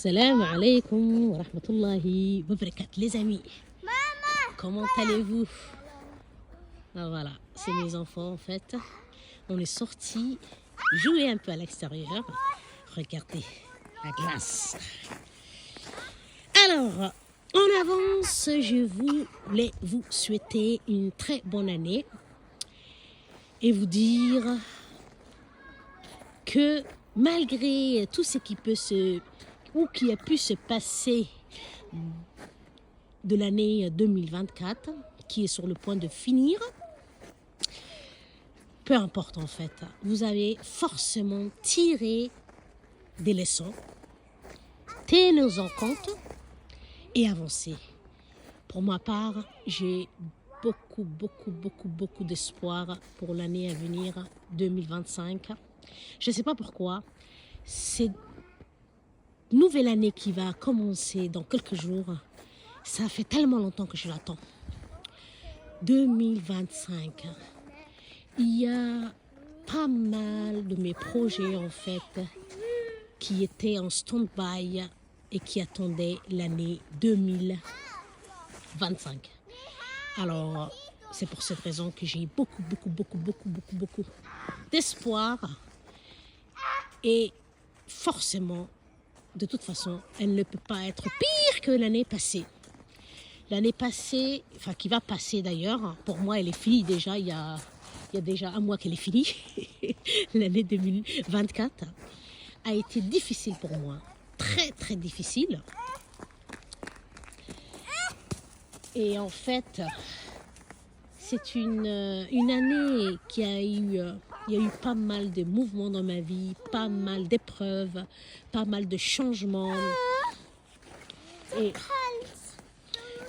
Salam alaikum wa rahmatullahi wa barakatuh. Les amis, comment allez-vous? Ah, voilà, c'est mes enfants en fait. On est sortis jouer un peu à l'extérieur. Regardez la glace. Alors, en avance, je voulais vous souhaiter une très bonne année et vous dire que malgré tout ce qui peut qui a pu se passer de l'année 2024, qui est sur le point de finir, peu importe en fait, vous avez forcément tiré des leçons, tenez-en en compte et avancez. Pour ma part, j'ai beaucoup d'espoir pour l'année à venir 2025. Je ne sais pas pourquoi, cette nouvelle année qui va commencer dans quelques jours, ça fait tellement longtemps que je l'attends. 2025. Il y a pas mal de mes projets en fait qui étaient en stand-by et qui attendaient l'année 2025. Alors, c'est pour cette raison que j'ai beaucoup d'espoir. Et forcément, de toute façon, elle ne peut pas être pire que l'année passée. L'année passée, enfin qui va passer d'ailleurs, pour moi elle est finie déjà, il y a déjà un mois qu'elle est finie. L'année 2024 a été difficile pour moi, très difficile. Et en fait, c'est une année qui a eu, il y a eu pas mal de mouvements dans ma vie, pas mal d'épreuves, pas mal de changements. Et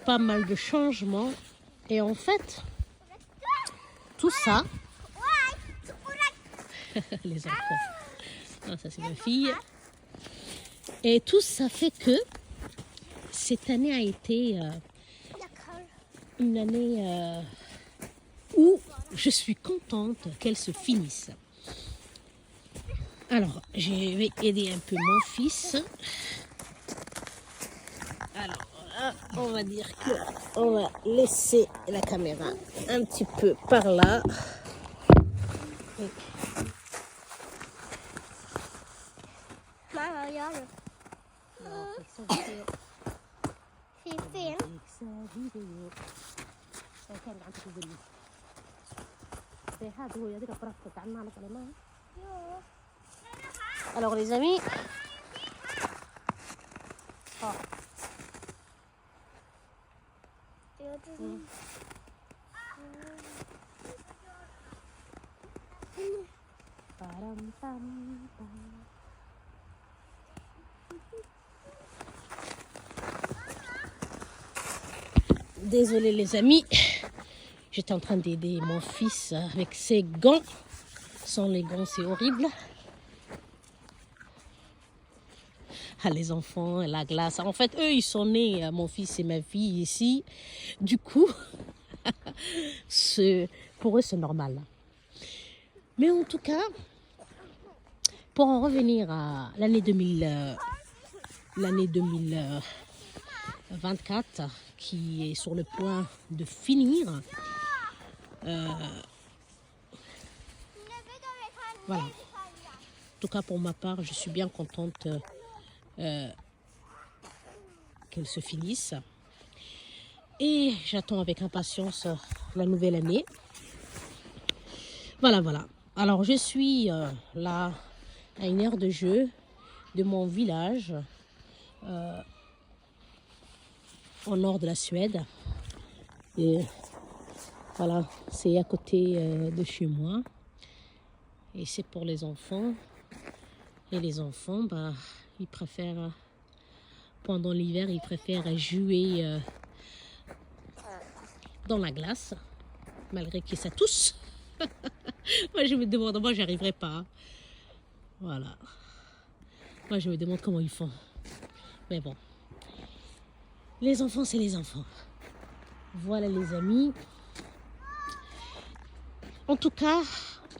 pas mal de changements. Et en fait, tout ça, les enfants, ah, ça c'est ma fille. Et tout ça fait que cette année a été une année où je suis contente qu'elle se finisse. Alors, je vais aider un peu mon fils. Alors, on va dire qu'on va laisser la caméra un petit peu par là. Alors les amis, désolé les amis, j'étais en train d'aider mon fils avec ses gants. Sans les gants, c'est horrible. Ah, les enfants, la glace. En fait, eux, ils sont nés, mon fils et ma fille ici. Du coup, pour eux, c'est normal. Mais en tout cas, pour en revenir à l'année 2024, qui est sur le point de finir, voilà. En tout cas, pour ma part, je suis bien contente qu'elle se finisse. Et j'attends avec impatience la nouvelle année. Voilà. Alors, je suis là, à une aire de jeu de mon village, au nord de la Suède. Et voilà, c'est à côté de chez moi. Et c'est pour les enfants. Et les enfants, bah, ils préfèrent, pendant l'hiver, ils préfèrent jouer dans la glace, malgré que ça tousse. Moi, je me demande, moi, j'y arriverai pas. Voilà. Moi, je me demande comment ils font. Mais bon. Les enfants, c'est les enfants. Voilà, les amis. En tout cas,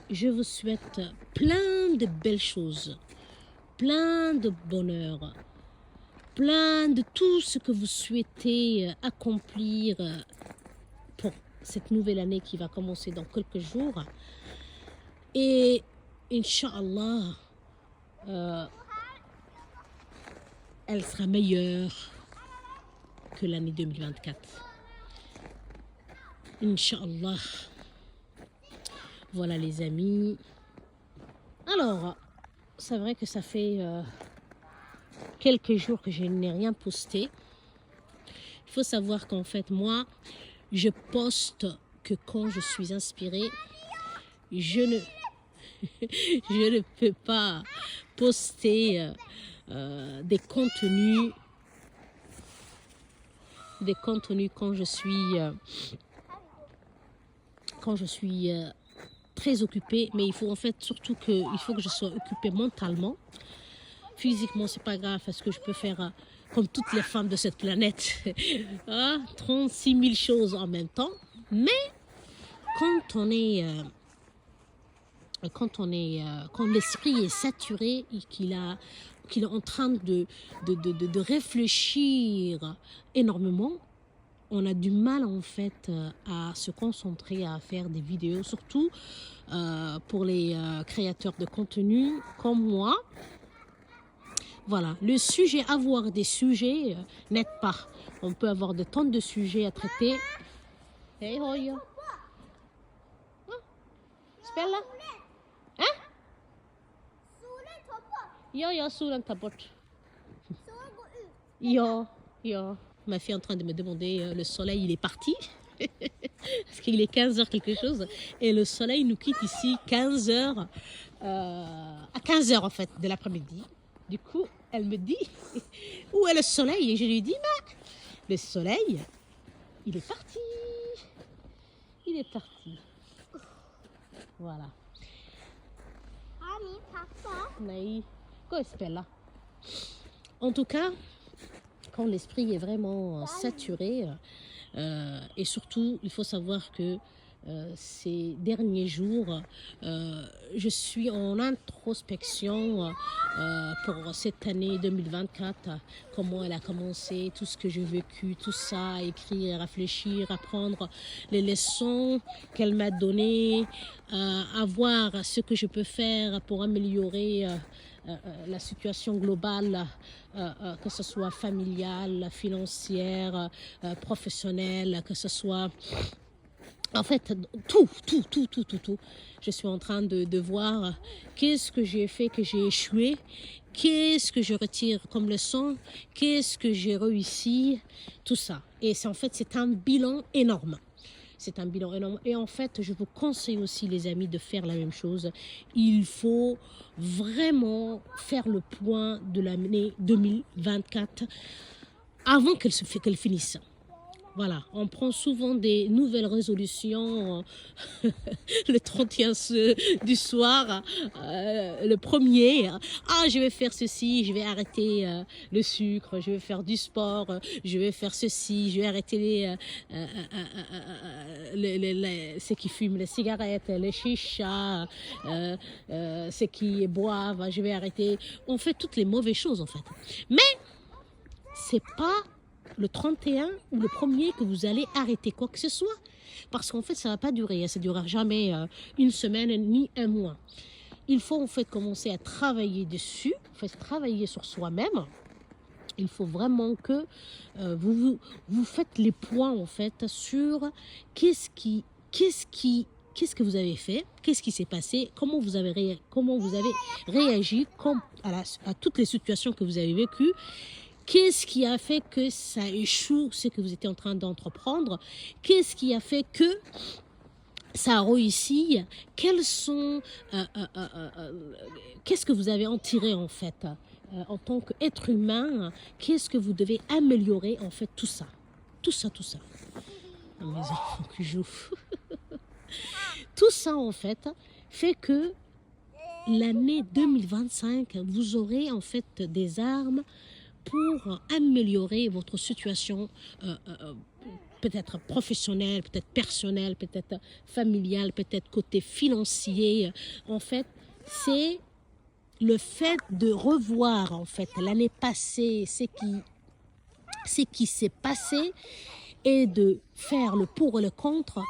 je vous souhaite plein de belles choses, plein de bonheur, plein de tout ce que vous souhaitez accomplir pour cette nouvelle année qui va commencer dans quelques jours. Et Inch'Allah, elle sera meilleure que l'année 2024. Inch'Allah. Voilà les amis. Alors, c'est vrai que ça fait quelques jours que je n'ai rien posté. Il faut savoir qu'en fait, moi, je poste que quand je suis inspirée. Je ne peux pas poster des contenus quand je suis très occupée, mais il faut en fait surtout que je sois occupée mentalement. Physiquement, c'est pas grave parce que je peux faire comme toutes les femmes de cette planète 36 000 choses en même temps. Mais quand l'esprit est saturé et qu'il est en train de réfléchir énormément, on a du mal en fait à se concentrer à faire des vidéos, surtout pour les créateurs de contenu comme moi. Voilà, le sujet, avoir des sujets n'aide pas. On peut avoir de tant de sujets à traiter. Hey, Hoya. Spella? Hein? Ja, solen tar bort. Ja. Ma fille est en train de me demander, le soleil, il est parti. Parce qu'il est 15h quelque chose. Et le soleil nous quitte ici 15h. À 15h en fait, de l'après-midi. Du coup, elle me dit, où est le soleil? Et je lui dis, bah, le soleil, il est parti. Il est parti. Voilà. En tout cas, quand l'esprit est vraiment saturé, et surtout, il faut savoir que ces derniers jours, je suis en introspection pour cette année 2024, comment elle a commencé, tout ce que j'ai vécu, tout ça, écrire, réfléchir, apprendre les leçons qu'elle m'a données, à voir ce que je peux faire pour améliorer la situation globale, que ce soit familiale, financière, professionnelle, que ce soit... En fait, tout. Je suis en train de voir qu'est-ce que j'ai fait, que j'ai échoué, qu'est-ce que je retire comme leçon, qu'est-ce que j'ai réussi, tout ça. Et c'est un bilan énorme. C'est un bilan énorme. Et en fait, je vous conseille aussi, les amis, de faire la même chose. Il faut vraiment faire le point de l'année 2024 avant qu'elle finisse. Voilà, on prend souvent des nouvelles résolutions le 31 du soir, le 1er. Ah, je vais faire ceci, je vais arrêter le sucre, je vais faire du sport, je vais faire ceci, je vais arrêter ceux qui fument les cigarettes, les chichas, ceux qui boivent, je vais arrêter. On fait toutes les mauvaises choses en fait. Mais c'est pas le 31 ou le 1er que vous allez arrêter quoi que ce soit. Parce qu'en fait, ça ne va pas durer. Ça ne durera jamais une semaine ni un mois. Il faut en fait commencer à travailler dessus, travailler sur soi-même. Il faut vraiment que vous faites les points en fait sur qu'est-ce que vous avez fait, qu'est-ce qui s'est passé, comment vous avez réagi à toutes les situations que vous avez vécues. Qu'est-ce qui a fait que ça échoue, ce que vous étiez en train d'entreprendre? Qu'est-ce qui a fait que ça a réussi? Qu'est-ce que vous avez en tiré en fait en tant qu'être humain? Qu'est-ce que vous devez améliorer en fait? Tout ça. Mes enfants qui jouent. Tout ça en fait fait que l'année 2025, vous aurez en fait des armes pour améliorer votre situation, peut-être professionnelle, peut-être personnelle, peut-être familiale, peut-être côté financier. En fait, c'est le fait de revoir en fait l'année passée, ce qui s'est passé et de faire le pour et le contre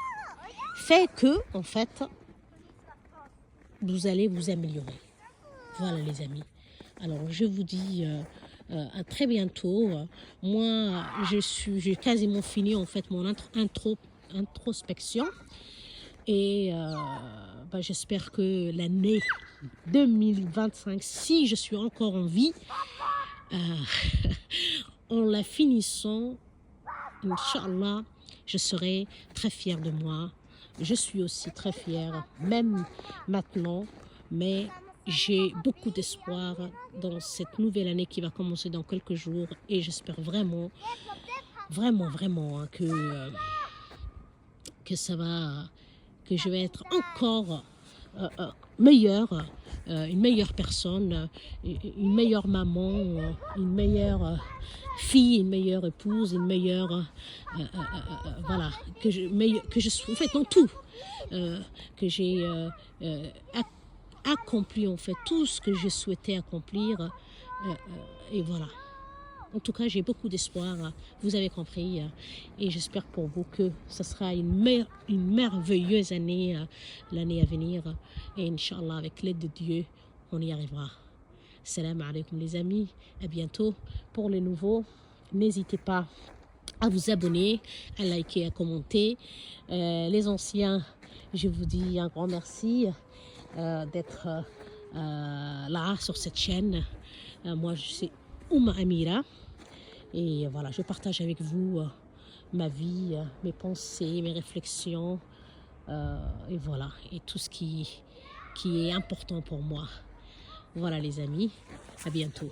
fait que en fait vous allez vous améliorer. Voilà les amis. Alors je vous dis à très bientôt. Moi j'ai quasiment fini en fait mon introspection et j'espère que l'année 2025, si je suis encore en vie, en la finissant, Inch'Allah, je serai très fière de moi. Je suis aussi très fière, même maintenant, mais j'ai beaucoup d'espoir dans cette nouvelle année qui va commencer dans quelques jours et j'espère vraiment, vraiment, vraiment que ça va, que je vais être encore meilleure, une meilleure personne, une meilleure maman, une meilleure fille, une meilleure épouse, une meilleure voilà, que je suis en fait dans tout, que j'ai accompli en fait tout ce que je souhaitais accomplir et voilà. En tout cas, j'ai beaucoup d'espoir, vous avez compris, et j'espère pour vous que ce sera une merveilleuse année, l'année à venir. Et Inch'Allah, avec l'aide de Dieu, on y arrivera. Salam alaikum les amis, à bientôt. Pour les nouveaux, n'hésitez pas à vous abonner, à liker, à commenter. Les anciens, je vous dis un grand merci d'être là sur cette chaîne. Moi, je suis Ouma Amira. Et voilà, je partage avec vous ma vie, mes pensées, mes réflexions, et voilà, et tout ce qui est important pour moi. Voilà les amis, à bientôt.